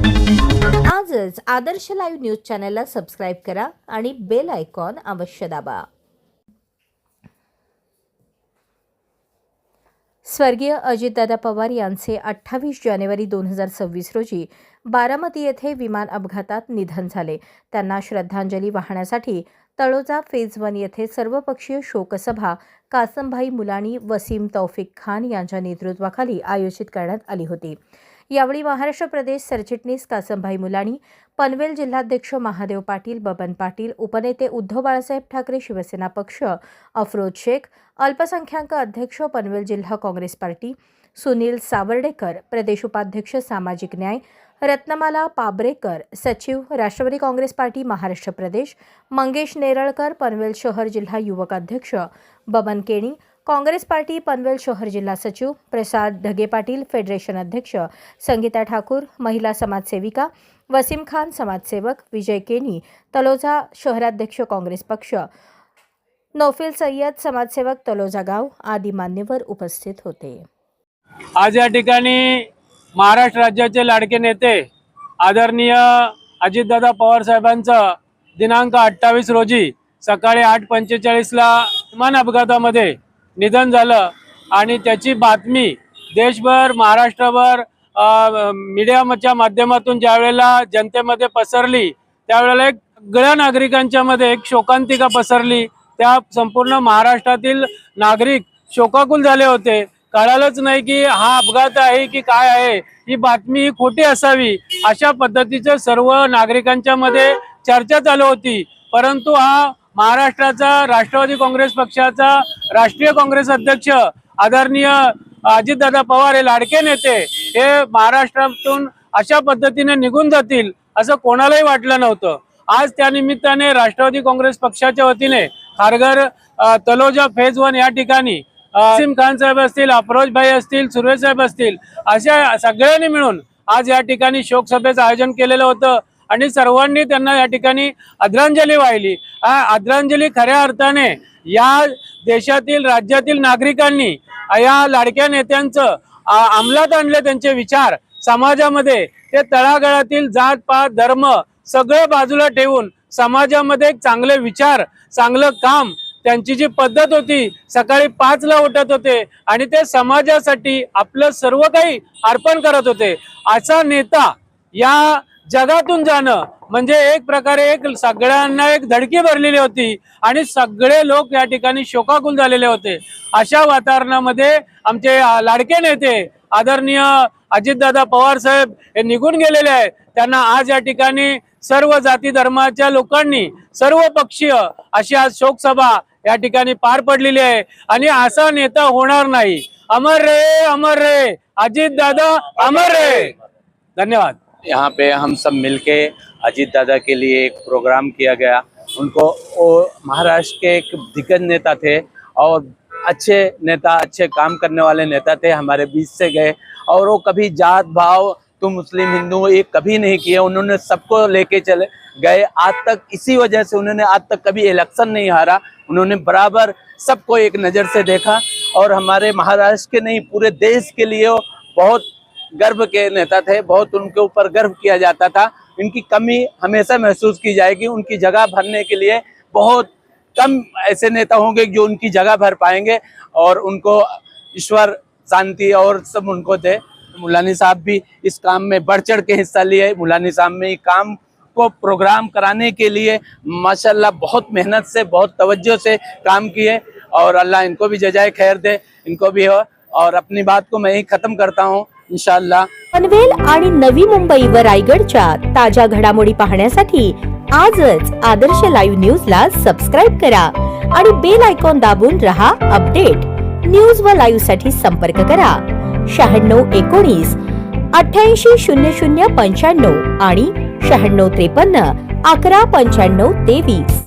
आजच आदर्श live news चॅनलला subscribe करा आणि बेल आयकॉन अवश्य दाबा। स्वर्गीय अजितदादा पवार यांचे 28 जानेवारी 2026 रोजी बारामती येथे विमान अपघातात निधन झाले। त्यांना श्रद्धांजली वाहण्यासाठी तळोजा फेज 1 येथे सर्वपक्षीय शोकसभा कासमभाई मुलानी, वसीम तौफिक खान यांच्या नेतृत्वाखाली आयोजित करण्यात आली होती। यावेळी महाराष्ट्र प्रदेश सरचिटणीस कासमभाई मुलानी, पनवेल जिल्हाध्यक्ष महादेव पाटील, बबन पाटील, उपनेते उद्धव बाळासाहेब ठाकरे शिवसेना पक्ष, अफरोज शेख, अल्पसंख्याक अध्यक्ष पनवेल जिल्हा काँग्रेस पार्टी, सुनील सावर्डेकर, प्रदेश उपाध्यक्ष सामाजिक न्याय, रत्नमाला पाब्रेकर, सचिव राष्ट्रवादी काँग्रेस पार्टी महाराष्ट्र प्रदेश, मंगेश नेरळकर, पनवेल शहर जिल्हा युवक अध्यक्ष, बबन केणी, काँग्रेस पार्टी पनवेल शहर जिल्हा सचिव, प्रसाद ढगे पाटील, फेडरेशन अध्यक्ष, संगीता ठाकूर, महिला समाजसेविका, वसीम खान समाजसेवक, विजय केनी, तलोजा शहराध्यक्ष काँग्रेस पक्ष, नौफिल सय्यद समाजसेवक तलोजा गाव आदी मान्यवर उपस्थित होते। आज या ठिकाणी महाराष्ट्र राज्याचे लाडके नेते आदरणीय अजितदादा पवार साहेबांचं दिनांक 28 रोजी सकाळी 8:45 ला विमान अपघातामध्ये निधन झालं आणि त्याची बातमी देशभर महाराष्ट्रभर मीडियाच्या माध्यमातून ज्यावेळेला जनतेमध्ये पसरली त्यावेळेला एक सगळ्या नागरिकांच्या मध्ये एक शोकांतिका पसरली। त्या संपूर्ण महाराष्ट्रातील नागरिक शोकाकुल झाले होते। कळालंच नाही की हा अपघात आहे की काय आहे, ही बातमी खोटी असावी अशा पद्धतीचे सर्व नागरिकांच्या मध्ये चर्चा चालू होती। परंतु हा महाराष्ट्राचा राष्ट्रवादी काँग्रेस पक्षाचा राष्ट्रीय काँग्रेस अध्यक्ष आदरणीय अजितदादा पवार हे लाडके नेते हे महाराष्ट्रातून अशा पद्धतीने निघून जातील असं कोणालाही वाटलं नव्हतं। आज त्या निमित्ताने राष्ट्रवादी काँग्रेस पक्षाच्या वतीने खारघर तलोजा फेज 1 या ठिकाणी वसीम खान साहेब असतील, अफरोज भाई असतील, सुरेश साहेब असतील अशा सगळ्यांनी मिळून आज या ठिकाणी शोक सभेचं आयोजन केलेलं होतं आणि सर्वांनी त्यांना या ठिकाणी आदरांजली वाहिली। आदरांजली खऱ्या अर्थाने या देशातील राज्यातील नागरिकांनी या लाडक्या नेत्यांचं अंमलात आणले, त्यांचे विचार समाजामध्ये ते तळागाळातील जात पात धर्म सगळं बाजूला ठेवून समाजामध्ये एक चांगले विचार चांगलं काम त्यांची जी पद्धत होती, सकाळी 5 ला उठत होते आणि ते समाजासाठी आपलं सर्व काही अर्पण करत होते। असा नेता या जगातून जाणं म्हणजे एक प्रकारे एक सगळ्यांना एक धडकी भरलेली होती आणि सगळे लोक या ठिकाणी शोकाकुल झालेले होते। अशा वातावरणामध्ये आमचे लाडके नेते आदरणीय अजितदादा पवार साहेब हे निघून गेलेले आहेत। त्यांना आज या ठिकाणी सर्व जाती धर्माच्या लोकांनी सर्व पक्षीय अशी आज शोकसभा या ठिकाणी पार पडलेली आहे आणि असा नेता होणार नाही। अमर रे अजित दादा, अमर रे। धन्यवाद। यहाँ पे हम सब मिलके अजीत दादा के लिए एक प्रोग्राम किया गया। उनको वो महाराष्ट्र के एक दिग्गज नेता थे और अच्छे नेता, अच्छे काम करने वाले नेता थे, हमारे बीच से गए और वो कभी जात भाव तुम मुस्लिम हिंदू ये कभी नहीं किए। उन्होंने सबको लेके चले गए। आज तक इसी वजह से उन्होंने आज तक कभी इलेक्शन नहीं हारा। उन्होंने बराबर सबको एक नज़र से देखा और हमारे महाराष्ट्र के नहीं पूरे देश के लिए बहुत गर्व के नेता थे। बहुत उनके ऊपर गर्व किया जाता था। इनकी कमी हमेशा महसूस की जाएगी। उनकी जगह भरने के लिए बहुत कम ऐसे नेता होंगे जो उनकी जगह भर पाएंगे और उनको ईश्वर शांति और सब उनको दे। मुलानी साहब भी इस काम में बढ़ चढ़ के हिस्सा लिए। मुलानी साहब में काम को प्रोग्राम कराने के लिए माशाल्लाह बहुत मेहनत से बहुत तवज्जो से काम किए और अल्लाह इनको भी जजाए खैर दे, इनको भी हो। और अपनी बात को मैं ही खत्म करता हूँ इंशाल्लाह। पनवेल आणि नवी मुंबई व रायगडच्या ताज्या घडामोडी पाहण्यासाठी आजच आदर्श लाईव्ह न्यूजला सबस्क्राईब करा आणि बेल आयकॉन दाबून रहा अपडेट। न्यूज व लाईव्ह साठी संपर्क करा 9619 880095 आणि 9653 119523।